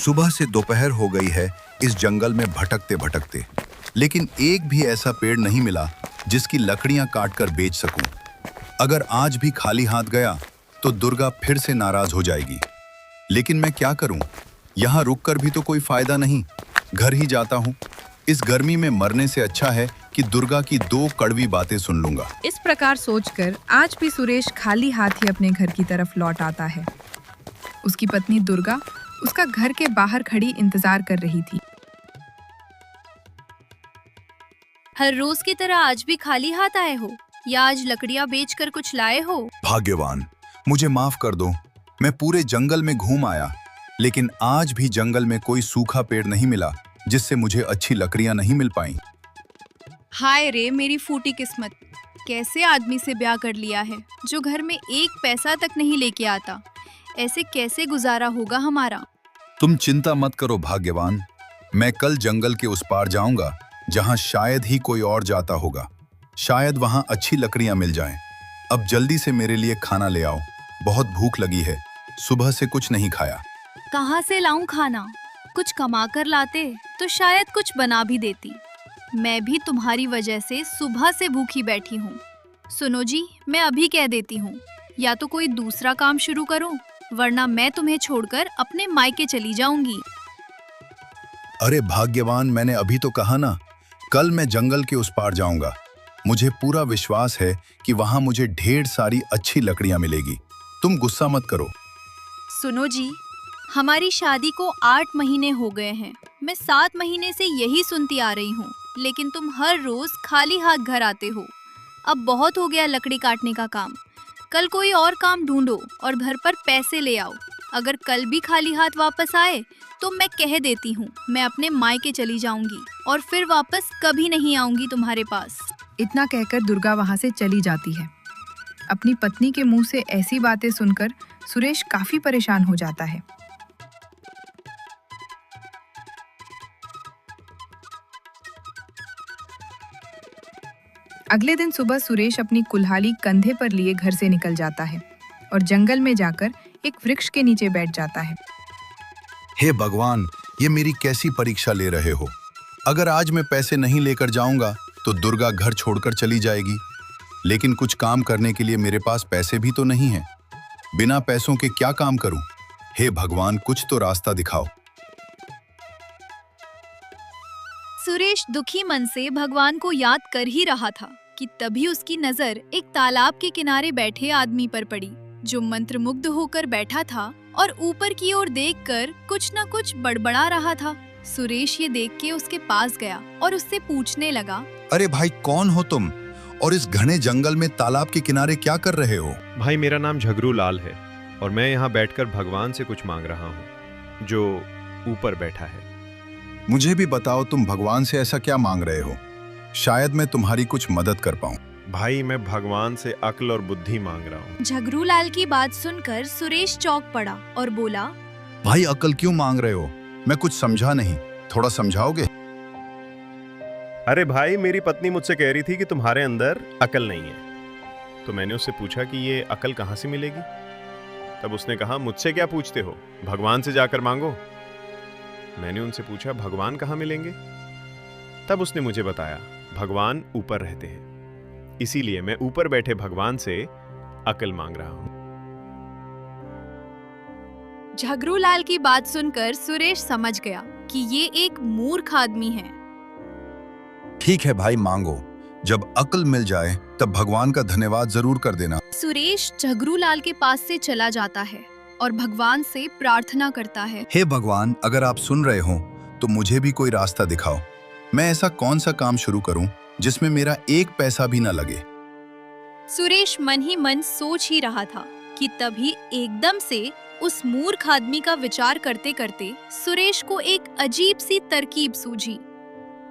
सुबह से दोपहर हो गई है इस जंगल में भटकते भटकते, लेकिन एक भी ऐसा पेड़ नहीं मिला जिसकी लकड़ियां काटकर बेच सकूं। अगर आज भी खाली हाथ गया तो दुर्गा फिर से नाराज हो जाएगी। लेकिन मैं क्या करूं? यहाँ रुककर भी तो कोई फायदा नहीं। घर ही जाता हूं। इस गर्मी में मरने से अच्छा है कि दुर्गा की 2 कड़वी बातें सुन लूंगा। इस प्रकार सोचकर आज भी सुरेश खाली हाथ ही अपने घर की तरफ लौट आता है। उसकी पत्नी दुर्गा उसका घर के बाहर खड़ी इंतजार कर रही थी। हर रोज की तरह आज भी खाली हाथ आए हो या आज लकड़ियां बेचकर कुछ लाए हो? भाग्यवान, मुझे माफ कर दो। मैं पूरे जंगल में घूम आया, लेकिन आज भी जंगल में कोई सूखा पेड़ नहीं मिला जिससे मुझे अच्छी लकड़ियां नहीं मिल पाईं। हाय रे मेरी फूटी किस्मत, कैसे आदमी से ब्याह कर लिया है जो घर में 1 पैसा तक नहीं लेके आता। ऐसे कैसे गुजारा होगा हमारा? तुम चिंता मत करो भाग्यवान, मैं कल जंगल के उस पार जाऊंगा जहां शायद ही कोई और जाता होगा। शायद वहां अच्छी लकड़ियां मिल जाएं। अब जल्दी से मेरे लिए खाना ले आओ, बहुत भूख लगी है, सुबह से कुछ नहीं खाया। कहाँ से लाऊं खाना? कुछ कमा कर लाते तो शायद कुछ बना भी देती। मैं भी तुम्हारी वजह से सुबह से भूखी बैठी हूँ। सुनो जी, मैं अभी कह देती हूँ, या तो कोई दूसरा काम शुरू करो, वरना मैं तुम्हें छोड़कर अपने मायके चली जाऊंगी। अरे भाग्यवान, मैंने अभी तो कहा ना, कल मैं जंगल के उस पार जाऊंगा। मुझे पूरा विश्वास है कि वहां मुझे ढेर सारी अच्छी लकड़ियां मिलेगी। तुम गुस्सा मत करो। सुनो जी, हमारी शादी को 8 महीने हो गए हैं। मैं 7 महीने से यही सुनती आ रही हूँ, लेकिन तुम हर रोज खाली हाथ घर आते हो। अब बहुत हो गया लकड़ी काटने का काम। कल कोई और काम ढूंढो और घर पर पैसे ले आओ। अगर कल भी खाली हाथ वापस आए तो मैं कह देती हूँ, मैं अपने मायके चली जाऊंगी और फिर वापस कभी नहीं आऊंगी तुम्हारे पास। इतना कहकर दुर्गा वहां से चली जाती है। अपनी पत्नी के मुंह से ऐसी बातें सुनकर सुरेश काफी परेशान हो जाता है। अगले दिन सुबह सुरेश अपनी कुल्हाड़ी कंधे पर लिए घर से निकल जाता है और जंगल में जाकर एक वृक्ष के नीचे बैठ जाता है। हे भगवान, ये मेरी कैसी परीक्षा ले रहे हो? अगर आज मैं पैसे नहीं लेकर जाऊंगा तो दुर्गा घर छोड़कर चली जाएगी। लेकिन कुछ काम करने के लिए मेरे पास पैसे भी तो नहीं हैं। बिना पैसों के क्या काम करूं? हे भगवान, कुछ तो रास्ता दिखाओ। सुरेश दुखी मन से भगवान को याद कर ही रहा था कि तभी उसकी नजर एक तालाब के किनारे बैठे आदमी पर पड़ी, जो मंत्रमुग्ध होकर बैठा था और ऊपर की ओर देखकर कुछ न कुछ बड़बड़ा रहा था। सुरेश ये देख के उसके पास गया और उससे पूछने लगा, अरे भाई, कौन हो तुम और इस घने जंगल में तालाब के किनारे क्या कर रहे हो? भाई, मेरा नाम झगरू लाल है और मैं यहाँ बैठकर भगवान से कुछ मांग रहा हूँ जो ऊपर बैठा है। मुझे भी बताओ, तुम भगवान से ऐसा क्या मांग रहे हो? शायद मैं तुम्हारी कुछ मदद कर पाऊं। भाई, मैं भगवान से अक्ल और बुद्धि मांग रहा हूँ। झगरू लाल की बात सुनकर सुरेश चौंक पड़ा और बोला, भाई, अक्ल क्यों मांग रहे हो? मैं कुछ समझा नहीं, थोड़ा समझाओगे? अरे भाई, मेरी पत्नी मुझसे कह रही थी कि तुम्हारे अंदर अकल नहीं है, तो मैंने उससे पूछा कि ये अकल कहाँ से मिलेगी। तब उसने कहा, मुझसे क्या पूछते हो, भगवान से जाकर मांगो। मैंने उनसे पूछा, भगवान कहाँ मिलेंगे? तब उसने मुझे बताया, भगवान ऊपर रहते हैं, इसीलिए मैं ऊपर बैठे भगवान से अकल मांग रहा हूं। झगरू लाल की बात सुनकर सुरेश समझ गया कि ये एक मूर्ख आदमी है। ठीक है भाई, मांगो। जब अक्ल मिल जाए तब भगवान का धन्यवाद जरूर कर देना। सुरेश झगरू लाल के पास से चला जाता है और भगवान से प्रार्थना करता है, हे भगवान, अगर आप सुन रहे हो तो मुझे भी कोई रास्ता दिखाओ। मैं ऐसा कौन सा काम शुरू करूं जिसमें मेरा 1 पैसा भी ना लगे। सुरेश मन ही मन सोच ही रहा था कि तभी एकदम से उस मूर्ख आदमी का विचार करते करते सुरेश को एक अजीब सी तरकीब सूझी।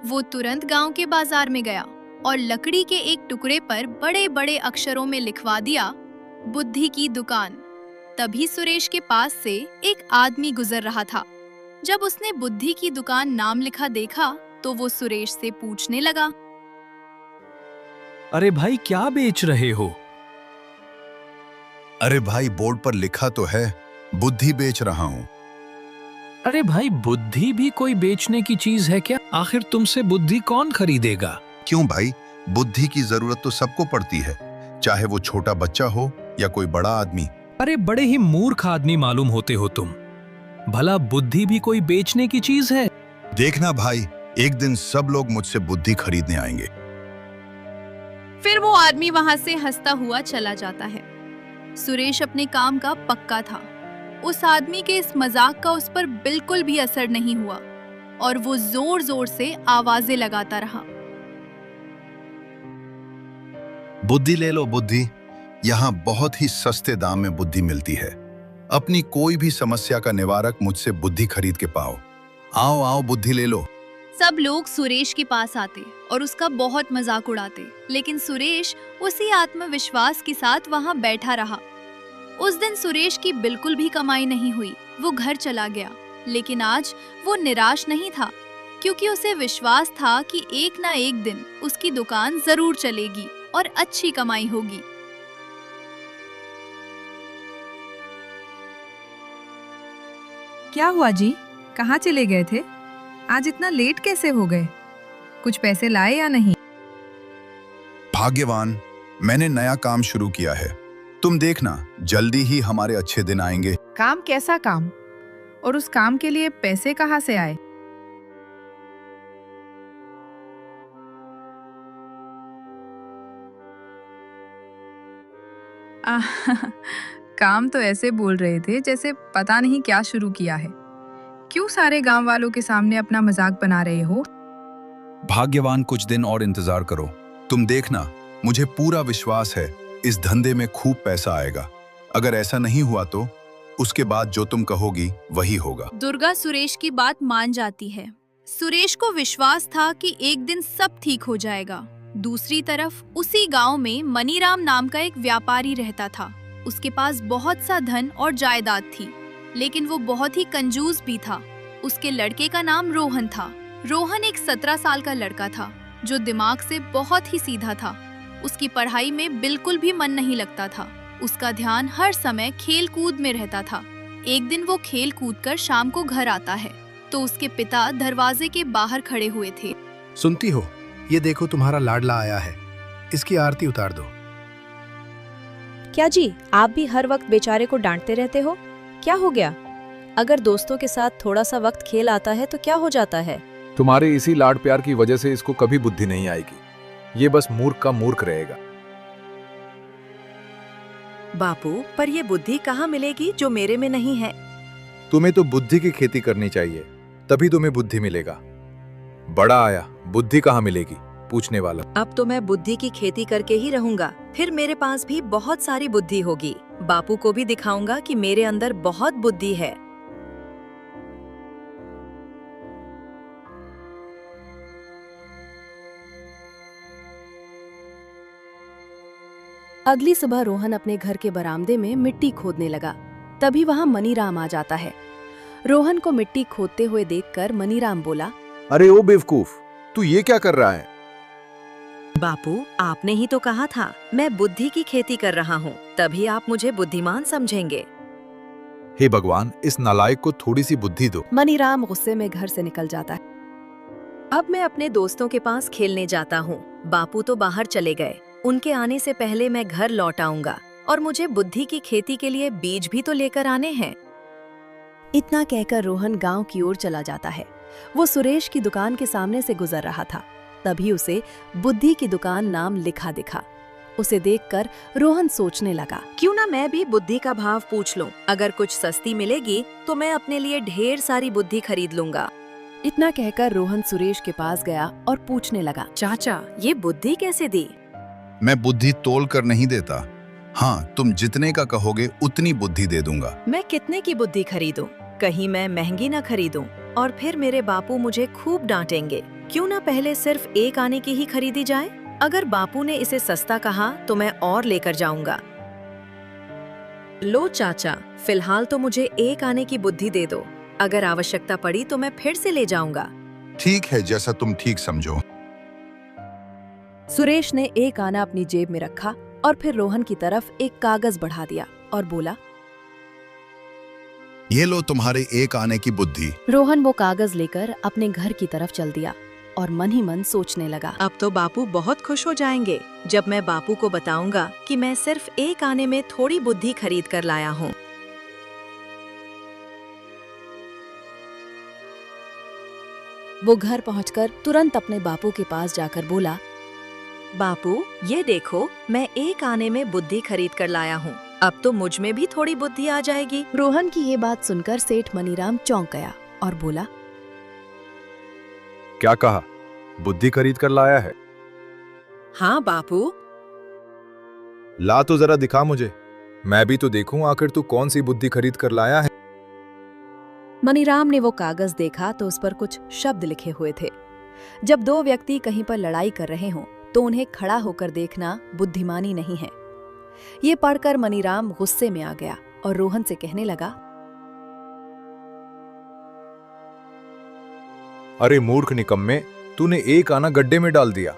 वो तुरंत गांव के बाजार में गया और लकड़ी के एक टुकड़े पर बड़े बड़े अक्षरों में लिखवा दिया, बुद्धि की दुकान। तभी सुरेश के पास से एक आदमी गुजर रहा था। जब उसने बुद्धि की दुकान नाम लिखा देखा तो वो सुरेश से पूछने लगा, अरे भाई, क्या बेच रहे हो? अरे भाई, बोर्ड पर लिखा तो है, बुद्धि बेच रहा हूं। अरे भाई, बुद्धि भी कोई बेचने की चीज है क्या? आखिर तुमसे बुद्धि कौन खरीदेगा? क्यों भाई, बुद्धि की जरूरत तो सबको पड़ती है, चाहे वो छोटा बच्चा हो या कोई बड़ा आदमी। अरे बड़े ही मूर्ख आदमी मालूम होते हो तुम। भला बुद्धि भी कोई बेचने की चीज है? देखना भाई, एक दिन सब लोग मुझसे बुद्धि खरीदने आएंगे। फिर वो आदमी वहां से हंसता हुआ चला जाता है। सुरेश अपने काम का पक्का था। उस आदमी के इस मजाक का उस पर बिल्कुल भी असर नहीं हुआ और वो जोर जोर से आवाजें लगाता रहा। बुद्धि ले लो बुद्धि, यहाँ बहुत ही सस्ते दाम में बुद्धि मिलती है। अपनी कोई भी समस्या का निवारक मुझसे बुद्धि खरीद के पाओ। आओ आओ, बुद्धि ले लो। सब लोग सुरेश के पास आते और उसका बहुत मजाक उड़ाते, लेकिन सुरेश उसी आत्मविश्वास के साथ वहां बैठा रहा। उस दिन सुरेश की बिल्कुल भी कमाई नहीं हुई। वो घर चला गया, लेकिन आज वो निराश नहीं था, क्योंकि उसे विश्वास था कि एक ना एक दिन उसकी दुकान जरूर चलेगी और अच्छी कमाई होगी। क्या हुआ जी, कहाँ चले गए थे? आज इतना लेट कैसे हो गए? कुछ पैसे लाए या नहीं? भाग्यवान, मैंने नया काम शुरू किया है। तुम देखना, जल्दी ही हमारे अच्छे दिन आएंगे। काम? कैसा काम? और उस काम के लिए पैसे कहाँ से आए? काम तो ऐसे बोल रहे थे जैसे पता नहीं क्या शुरू किया है। क्यों सारे गांव वालों के सामने अपना मजाक बना रहे हो? भाग्यवान, कुछ दिन और इंतजार करो। तुम देखना, मुझे पूरा विश्वास है इस धंधे में खूब पैसा आएगा। अगर ऐसा नहीं हुआ तो उसके बाद जो तुम कहोगी वही होगा। दुर्गा सुरेश की बात मान जाती है। सुरेश को विश्वास था कि एक दिन सब ठीक हो जाएगा। दूसरी तरफ उसी गांव में मनीराम नाम का एक व्यापारी रहता था। उसके पास बहुत सा धन और जायदाद थी, लेकिन वो बहुत ही कंजूस भी था। उसके लड़के का नाम रोहन था। रोहन एक 17 साल का लड़का था जो दिमाग से बहुत ही सीधा था। उसकी पढ़ाई में बिल्कुल भी मन नहीं लगता था। उसका ध्यान हर समय खेल कूद में रहता था। एक दिन वो खेल कूद कर शाम को घर आता है तो उसके पिता दरवाजे के बाहर खड़े हुए थे। सुनती हो, ये देखो तुम्हारा लाडला आया है, इसकी आरती उतार दो। क्या जी, आप भी हर वक्त बेचारे को डांटते रहते हो? क्या हो गया? अगर दोस्तों के साथ थोड़ा सा वक्त खेल आता है तो क्या हो जाता है? तुम्हारे इसी लाड प्यार की वजह से इसको कभी बुद्धि नहीं आएगी। ये बस मूर्ख का मूर्ख रहेगा। बापू, पर ये बुद्धि कहाँ मिलेगी जो मेरे में नहीं है? तुम्हें तो बुद्धि की खेती करनी चाहिए, तभी तुम्हें बुद्धि मिलेगा। बड़ा आया, बुद्धि कहाँ मिलेगी पूछने वाला। अब तो मैं बुद्धि की खेती करके ही रहूंगा, फिर मेरे पास भी बहुत सारी बुद्धि होगी। बापू को भी दिखाऊंगा कि मेरे अंदर बहुत बुद्धि है। अगली सुबह रोहन अपने घर के बरामदे में मिट्टी खोदने लगा। तभी वहां मनीराम आ जाता है। रोहन को मिट्टी खोदते हुए देखकर मनीराम बोला, अरे ओ बेवकूफ, तू ये क्या कर रहा है? बापू, आपने ही तो कहा था मैं बुद्धि की खेती कर रहा हूँ, तभी आप मुझे बुद्धिमान समझेंगे। हे भगवान, इस नालायक को थोड़ी सी बुद्धि दो। मनीराम गुस्से में घर से निकल जाता है। अब मैं अपने दोस्तों के पास खेलने जाता हूँ। बापू तो बाहर चले गए। उनके आने से पहले मैं घर लौट आऊंगा और मुझे बुद्धि की खेती के लिए बीज भी तो लेकर आने हैं। इतना कहकर रोहन गांव की ओर चला जाता है। वो सुरेश की दुकान के सामने से गुजर रहा था। तभी उसे बुद्धि की दुकान नाम लिखा दिखा। उसे देखकर रोहन सोचने लगा, क्यों ना मैं भी बुद्धि का भाव पूछ लूं। अगर कुछ सस्ती मिलेगी तो मैं अपने लिए ढेर सारी बुद्धि खरीद लूंगा। इतना कहकर रोहन सुरेश के पास गया और पूछने लगा, चाचा, ये बुद्धि कैसे दी? मैं बुद्धि तोल कर नहीं देता। हाँ, तुम जितने का कहोगे उतनी बुद्धि दे दूंगा। मैं कितने की बुद्धि खरीदूं? कहीं मैं महंगी ना खरीदूं और फिर मेरे बापू मुझे खूब डांटेंगे। क्यों ना पहले सिर्फ एक आने की ही खरीदी जाए? अगर बापू ने इसे सस्ता कहा तो मैं और लेकर जाऊंगा। लो चाचा, फिलहाल तो मुझे एक आने की बुद्धि दे दो। अगर आवश्यकता पड़ी तो मैं फिर से ले जाऊंगा। ठीक है, जैसा तुम ठीक समझो। सुरेश ने एक आना अपनी जेब में रखा और फिर रोहन की तरफ एक कागज बढ़ा दिया और बोला, ये लो तुम्हारे एक आने की बुद्धि। रोहन वो कागज लेकर अपने घर की तरफ चल दिया और मन ही मन सोचने लगा। अब तो बापू बहुत खुश हो जाएंगे जब मैं बापू को बताऊंगा कि मैं सिर्फ एक आने में थोड़ी बुद्धि खरीद कर लाया हूँ। वो घर पहुंचकर तुरंत अपने बापू के पास जाकर बोला, बापू ये देखो, मैं एक आने में बुद्धि खरीद कर लाया हूँ। अब तो मुझ में भी थोड़ी बुद्धि आ जाएगी। रोहन की ये बात सुनकर सेठ मनीराम चौंक गया और बोला, क्या कहा? बुद्धि खरीद कर लाया है? हाँ बापू। ला तो जरा दिखा मुझे, मैं भी तो देखूं आखिर तू कौन सी बुद्धि खरीद कर लाया है। मनीराम ने वो कागज देखा तो उस पर कुछ शब्द लिखे हुए थे। जब दो व्यक्ति कहीं पर लड़ाई कर रहे हों तो उन्हें खड़ा होकर देखना बुद्धिमानी नहीं है। ये पढ़कर मनीराम गुस्से में आ गया और रोहन से कहने लगा, अरे मूर्ख निकम्मे, तूने एक आना गड्ढे में डाल दिया।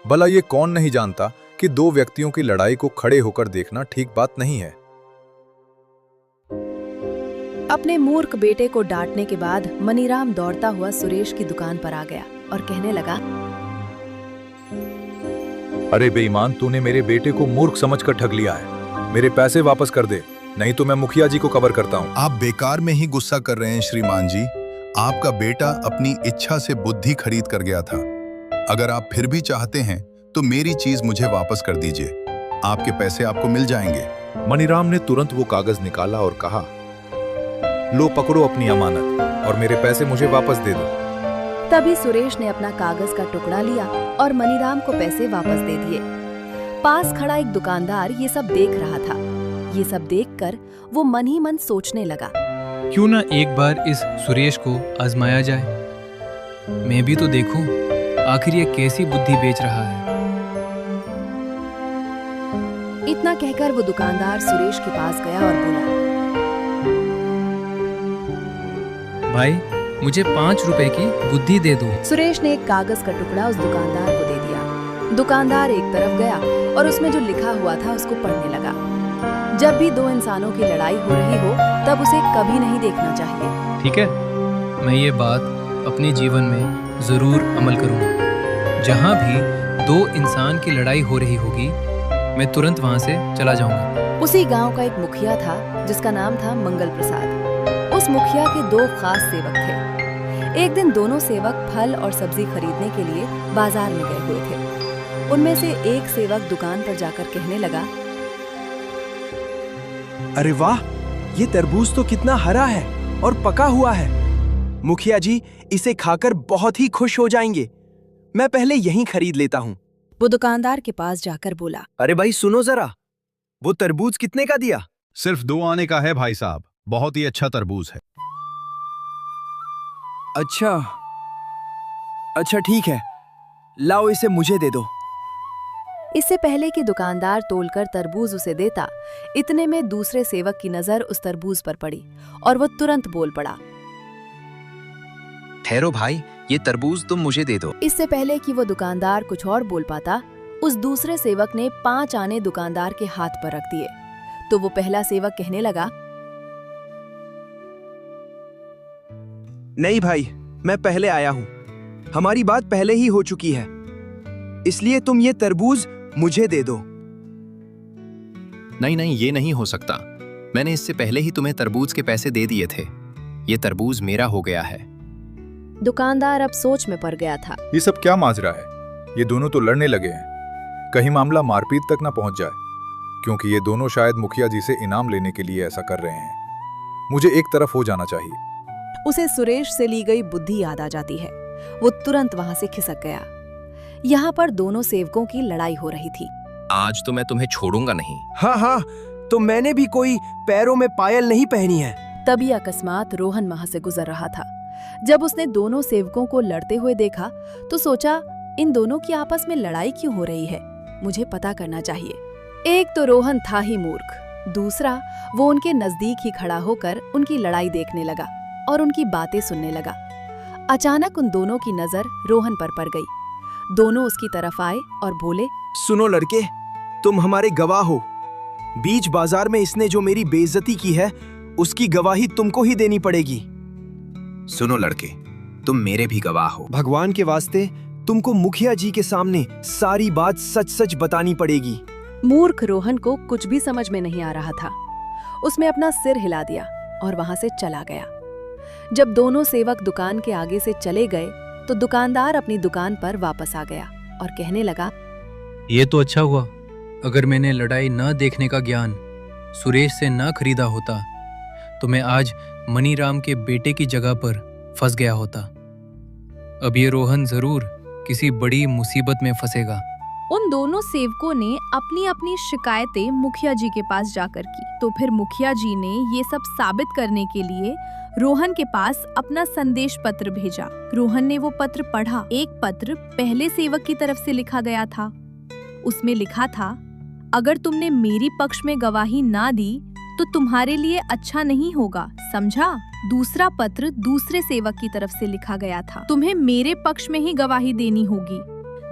भला ये कौन नहीं जानता कि दो व्यक्तियों की लड़ाई को खड़े होकर देखना ठीक बात नहीं है। अपने मूर्ख बेटे को डांटने के बाद मनीराम दौड़ता हुआ सुरेश की दुकान पर आ गया और कहने लगा, अरे बेईमान, तूने मेरे बेटे को मूर्ख समझकर ठग लिया है। मेरे पैसे वापस कर दे, नहीं तो मैं मुखिया जी को खबर करता हूँ। आप बेकार में ही गुस्सा कर रहे हैं श्रीमान जी। आपका बेटा अपनी इच्छा से बुद्धि खरीद कर गया था। अगर आप फिर भी चाहते हैं तो मेरी चीज मुझे वापस कर दीजिए, आपके पैसे आपको मिल जाएंगे। मनीराम ने तुरंत वो कागज निकाला और कहा, लो पकड़ो अपनी अमानत और मेरे पैसे मुझे वापस दे दो। तभी सुरेश ने अपना कागज का टुकड़ा लिया और मनीराम को पैसे वापस दे दिए। पास खड़ा एक दुकानदार ये सब देख रहा था। ये सब देखकर वो मन ही मन सोचने लगा, क्यों ना एक बार इस सुरेश को आजमाया जाए। मैं भी तो देखूं आखिर ये कैसी बुद्धि बेच रहा है। इतना कहकर वो दुकानदार सुरेश के पास गया और बोला, भाई मुझे 5 रुपए की बुद्धि दे दो। सुरेश ने एक कागज का टुकड़ा उस दुकानदार को दे दिया। दुकानदार एक तरफ गया और उसमें जो लिखा हुआ था उसको पढ़ने लगा। जब भी दो इंसानों की लड़ाई हो रही हो तब उसे कभी नहीं देखना चाहिए। ठीक है, मैं ये बात अपने जीवन में जरूर अमल करूंगा। जहां भी दो इंसान की लड़ाई हो रही होगी मैं तुरंत वहां से चला जाऊंगा। उसी गांव का एक मुखिया था जिसका नाम था मंगल प्रसाद। उस मुखिया के 2 खास सेवक थे। एक दिन दोनों सेवक फल और सब्जी खरीदने के लिए बाजार में गए हुए थे। उनमें से एक सेवक दुकान पर जाकर कहने लगा, अरे वाह, ये तरबूज तो कितना हरा है और पका हुआ है। मुखिया जी इसे खाकर बहुत ही खुश हो जाएंगे। मैं पहले यहीं खरीद लेता हूँ। वो दुकानदार के पास जाकर बोला, अरे भाई सुनो जरा, वो तरबूज कितने का दिया? सिर्फ 2 आने का है भाई साहब, बहुत ही अच्छा तरबूज है। अच्छा ठीक है, लाओ इसे मुझे दे दो। इससे पहले कि दुकानदार तोलकर तरबूज उसे देता, इतने में दूसरे सेवक की नजर उस तरबूज पर पड़ी और वो तुरंत बोल पड़ा, ठहरो भाई, ये तरबूज तुम मुझे दे दो। इससे पहले कि वो दुकानदार कुछ और बोल पाता, उस दूसरे सेवक ने 5 आने दुकानदार के हाथ पर रख दिए। तो वो पहला सेवक कहने लगा, नहीं भाई, मैं पहले आया हूँ। हमारी बात पहले ही हो चुकी है, इसलिए तुम ये तरबूज मुझे दे दो। नहीं, ये नहीं हो सकता। मैंने इससे पहले ही तुम्हें तरबूज के पैसे दे दिए थे। ये तरबूज मेरा हो गया है। दुकानदार अब सोच में पड़ गया था। ये सब क्या माजरा है? ये दोनों तो लड़ने लगे हैं। कहीं मामला मारपीट तक ना पहुंच जाए, क्योंकि ये दोनों शायद मुखिया जी से इनाम लेने के लिए ऐसा कर रहे हैं। मुझे एक तरफ हो जाना चाहिए। उसे सुरेश से ली गई बुद्धि याद आ जाती है। वो तुरंत वहां से खिसक गया। यहाँ पर दोनों सेवकों की लड़ाई हो रही थी। आज तो मैं तुम्हें छोड़ूंगा नहीं। हाँ, तो मैंने भी कोई पैरों में पायल नहीं पहनी है। तभी अकस्मात रोहन वहां से गुजर रहा था। जब उसने दोनों सेवकों को लड़ते हुए देखा तो सोचा, इन दोनों की आपस में लड़ाई क्यों हो रही है, मुझे पता करना चाहिए। एक तो रोहन था ही मूर्ख, दूसरा वो उनके नजदीक ही खड़ा होकर उनकी लड़ाई देखने लगा और उनकी बातें सुनने लगा। अचानक उन दोनों की नजर रोहन पर पड़ गई। दोनों उसकी तरफ आए और बोले, सुनो लड़के, तुम हमारे गवाह हो। बीच बाजार में इसने जो मेरी बेइज्जती की है उसकी गवाही तुमको ही देनी पड़ेगी। सुनो लड़के, तुम मेरे भी गवाह हो। भगवान के वास्ते तुमको मुखिया जी के सामने सारी बात सच सच बतानी पड़ेगी। मूर्ख रोहन को कुछ भी समझ में नहीं आ रहा था। उसने अपना सिर हिला दिया और वहां से चला गया। जब दोनों सेवक दुकान के आगे से चले गए तो दुकानदार अपनी दुकान पर वापस आ गया और कहने लगा, ये तो अच्छा हुआ। अगर मैंने लड़ाई न देखने का ज्ञान सुरेश से न खरीदा होता तो मैं आज मनीराम के बेटे की जगह पर फंस गया होता। अब ये रोहन जरूर किसी बड़ी मुसीबत में फंसेगा। उन दोनों सेवकों ने अपनी अपनी शिकायतें मुखिया जी के पास जाकर की। तो फिर मुखिया जी ने ये सब साबित करने के लिए रोहन के पास अपना संदेश पत्र भेजा। रोहन ने वो पत्र पढ़ा। एक पत्र पहले सेवक की तरफ से लिखा गया था। उसमें लिखा था, अगर तुमने मेरी पक्ष में गवाही ना दी तो तुम्हारे लिए अच्छा नहीं होगा, समझा? दूसरा पत्र दूसरे सेवक की तरफ से लिखा गया था, तुम्हें मेरे पक्ष में ही गवाही देनी होगी,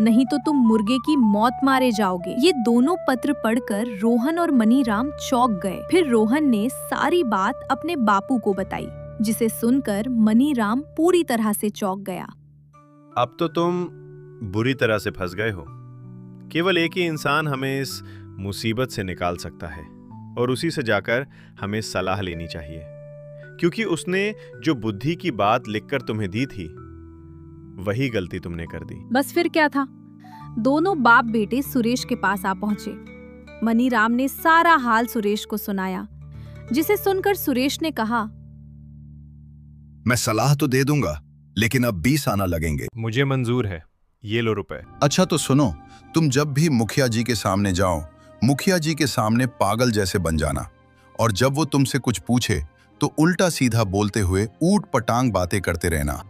नहीं तो तुम मुर्गे की मौत मारे जाओगे। ये दोनों पत्र पढ़कर रोहन और मनीराम चौंक गए। फिर रोहन ने सारी बात अपने बापू को बताई, जिसे सुनकर मनीराम पूरी तरह से चौंक गया। अब तो तुम बुरी तरह से फंस गए हो। केवल एक ही इंसान हमें इस मुसीबत से निकाल सकता है और उसी से जाकर हमें सलाह लेनी चाहिए, क्योंकि उसने जो बुद्धि की बात लिखकर तुम्हें दी थी वही गलती तुमने कर दी। बस फिर क्या था? दोनों बाप बेटे सुरेश के पास आ पहुंचे। मनीराम ने सारा हाल सुरेश को सुनाया, जिसे सुनकर सुरेश ने कहा, मैं सलाह तो दे दूंगा, लेकिन अब 20 आना लगेंगे। मुझे मंजूर है, ये लो रुपए। अच्छा तो सुनो, तुम जब भी मुखिया जी के सामने जाओ, मुखिया जी के सामने पागल जैसे बन जाना, और जब वो तुमसे कुछ पूछे तो उल्टा सीधा बोलते हुए ऊट पटांग बातें करते रहना।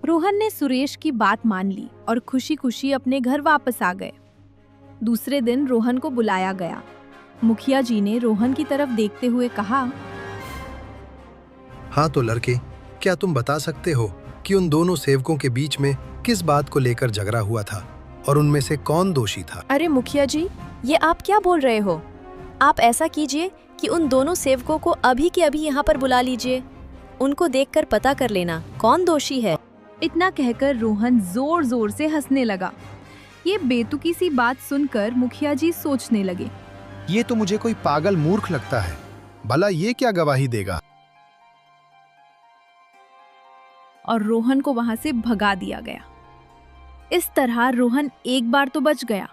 रोहन ने सुरेश की बात मान ली और खुशी खुशी अपने घर वापस आ गए। दूसरे दिन रोहन को बुलाया गया। मुखिया जी ने रोहन की तरफ देखते हुए कहा, हाँ तो लड़के, क्या तुम बता सकते हो कि उन दोनों सेवकों के बीच में किस बात को लेकर झगड़ा हुआ था और उनमें से कौन दोषी था? अरे मुखिया जी, ये आप क्या बोल रहे हो? आप ऐसा कीजिए कि उन दोनों सेवकों को अभी के अभी यहाँ पर बुला लीजिए। उनको देखकर पता कर लेना कौन दोषी है। इतना कहकर रोहन जोर जोर से हंसने लगा। ये बेतुकी सी बात सुनकर मुखिया जी सोचने लगे, ये तो मुझे कोई पागल मूर्ख लगता है। भला ये क्या गवाही देगा? और रोहन को वहां से भगा दिया गया। इस तरह रोहन एक बार तो बच गया।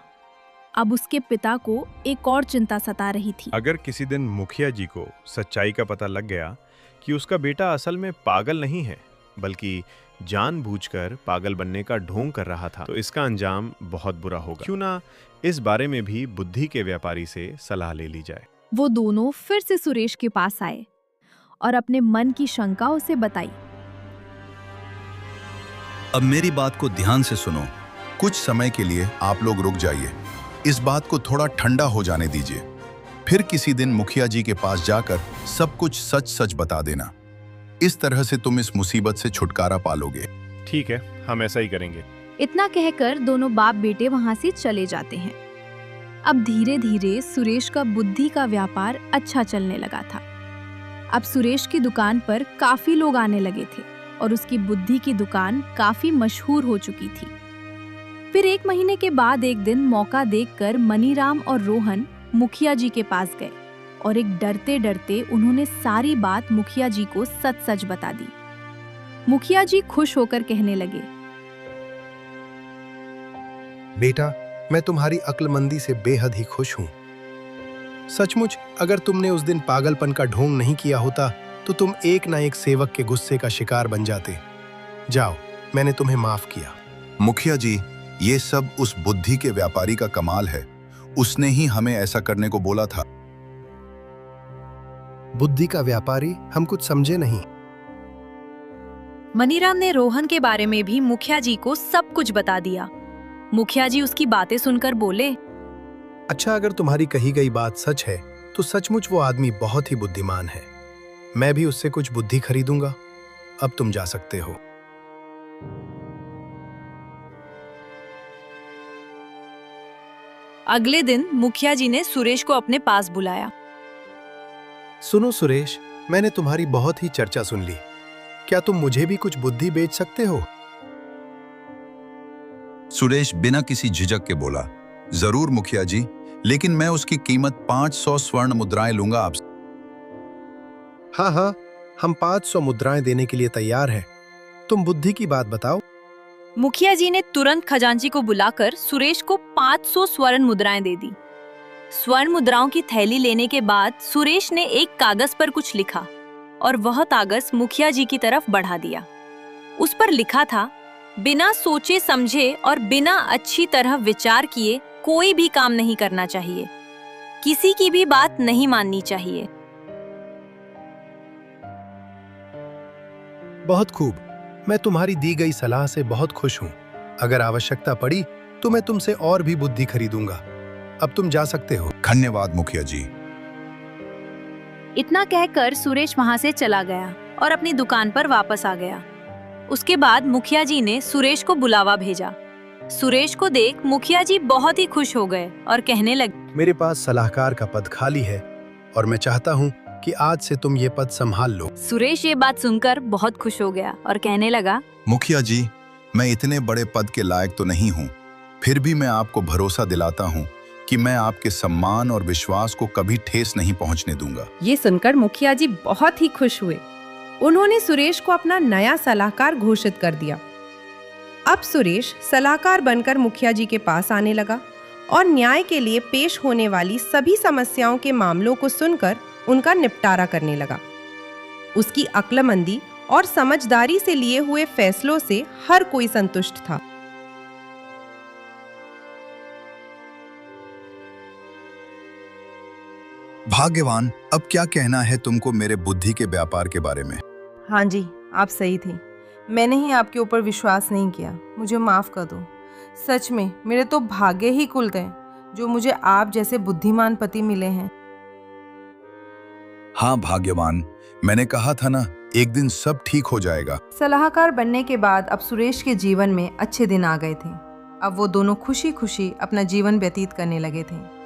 अब उसके पिता को एक और चिंता सता रही थी। अगर किसी दिन मुखिया जी को सच्चाई का पता लग गया कि उसका बेटा असल में पागल नहीं है, बल्कि जानबूझकर पागल बनने का ढोंग कर रहा था, तो इसका अंजाम बहुत बुरा होगा। क्यों ना इस बारे में भी बुद्धि के व्यापारी से सलाह ले ली जाए। वो दोनों फिर से सुरेश के पास आए और अपने मन की शंका उसे बताई। अब मेरी बात को ध्यान से सुनो। कुछ समय के लिए आप लोग रुक जाइए, इस बात को थोड़ा ठंडा हो जाने दीजिए। फिर किसी दिन मुखिया जी के पास जाकर सब कुछ सच सच बता देना। इस तरह से तुम इस मुसीबत से छुटकारा पालोगे। ठीक है, हम ऐसा ही करेंगे। इतना कहकर दोनों बाप बेटे वहां से चले जाते हैं। अब धीरे धीरे सुरेश का बुद्धि का व्यापार अच्छा चलने लगा था। अब सुरेश की दुकान पर काफी लोग आने लगे थे और उसकी बुद्धि की दुकान काफी मशहूर हो चुकी थी। फिर 1 महीने के बाद एक दिन मौका देखकर मनीराम और रोहन मुखिया जी के पास गए और एक डरते डरते उन्होंने सारी बात मुखिया जी को सच सच बता दी। मुखिया जी खुश होकर कहने लगे, बेटा, मैं तुम्हारी अक्लमंदी से बेहद ही खुश हूँ। सचमुच अगर तुमने उस दिन पागलपन का ढोंग नहीं किया होता तो तुम एक ना एक सेवक के गुस्से का शिकार बन जाते। जाओ, मैंने तुम्हें माफ किया। मुखिया जी, ये सब उस बुद्धि के व्यापारी का कमाल है। उसने ही हमें ऐसा करने को बोला था। बुद्धि का व्यापारी? हम कुछ समझे नहीं। मनीराम ने रोहन के बारे में भी मुखिया जी को सब कुछ बता दिया। मुखिया जी उसकी बातें सुनकर बोले, अच्छा, अगर तुम्हारी कही गई बात सच है तो सचमुच वो आदमी बहुत ही बुद्धिमान है। मैं भी उससे कुछ बुद्धि खरीदूंगा। अब तुम जा सकते हो। अगले दिन मुखिया जी ने सुरेश को अपने पास बुलाया। सुनो सुरेश, मैंने तुम्हारी बहुत ही चर्चा सुन ली। क्या तुम मुझे भी कुछ बुद्धि बेच सकते हो? सुरेश बिना किसी झिझक के बोला, जरूर मुखिया जी, लेकिन मैं उसकी कीमत 500 स्वर्ण मुद्राएं लूंगा आपसे। हाँ हाँ, हम 500 मुद्राएं देने के लिए तैयार हैं। तुम बुद्धि की बात बताओ। मुखिया जी ने तुरंत खजांची को बुलाकर सुरेश को 500 स्वर्ण मुद्राएं दे दी। स्वर्ण मुद्राओं की थैली लेने के बाद सुरेश ने एक कागज पर कुछ लिखा और वह कागज मुखिया जी की तरफ बढ़ा दिया। उस पर लिखा था, बिना सोचे समझे और बिना अच्छी तरह विचार किए कोई भी काम नहीं करना चाहिए, किसी की भी बात नहीं माननी चाहिए। बहुत खूब, मैं तुम्हारी दी गई सलाह से बहुत खुश हूँ। अगर आवश्यकता पड़ी तो मैं तुमसे और भी बुद्धि खरीदूंगा। अब तुम जा सकते हो। धन्यवाद मुखिया जी। इतना कहकर सुरेश वहां से चला गया और अपनी दुकान पर वापस आ गया। उसके बाद मुखिया जी ने सुरेश को बुलावा भेजा। सुरेश को देख मुखिया जी बहुत ही खुश हो गए और कहने लगे, मेरे पास सलाहकार का पद खाली है और मैं चाहता हूँ कि आज से तुम ये पद संभाल लो। सुरेश ये बात सुनकर बहुत खुश हो गया और कहने लगा, मुखिया जी, मैं इतने बड़े पद के लायक तो नहीं हूँ, फिर भी मैं आपको भरोसा दिलाता हूँ कि मैं आपके सम्मान और विश्वास को कभी ठेस नहीं पहुँचने दूंगा। ये सुनकर मुखिया जी बहुत ही खुश हुए। उन्होंने सुरेश को अपना नया सलाहकार घोषित कर दिया। अब सुरेश सलाहकार बनकर मुखिया जी के पास आने लगा और न्याय के लिए पेश होने वाली सभी समस्याओं के मामलों को सुनकर उनका निपटारा करने लगा। उसकी अक्लमंदी और समझदारी से लिए हुए फैसलों से हर कोई संतुष्ट था। भाग्यवान, अब क्या कहना है तुमको मेरे बुद्धि के व्यापार के बारे में? हाँ जी, आप सही थे। मैंने ही आपके ऊपर विश्वास नहीं किया, मुझे माफ कर दो। सच में मेरे तो भाग्य ही कुल थे जो मुझे आप जैसे बुद्धिमान पति मिले हैं। हाँ भाग्यवान, मैंने कहा था ना, एक दिन सब ठीक हो जाएगा। सलाहकार बनने के बाद अब सुरेश के जीवन में अच्छे दिन आ गए थे। अब वो दोनों खुशी खुशी अपना जीवन व्यतीत करने लगे थे।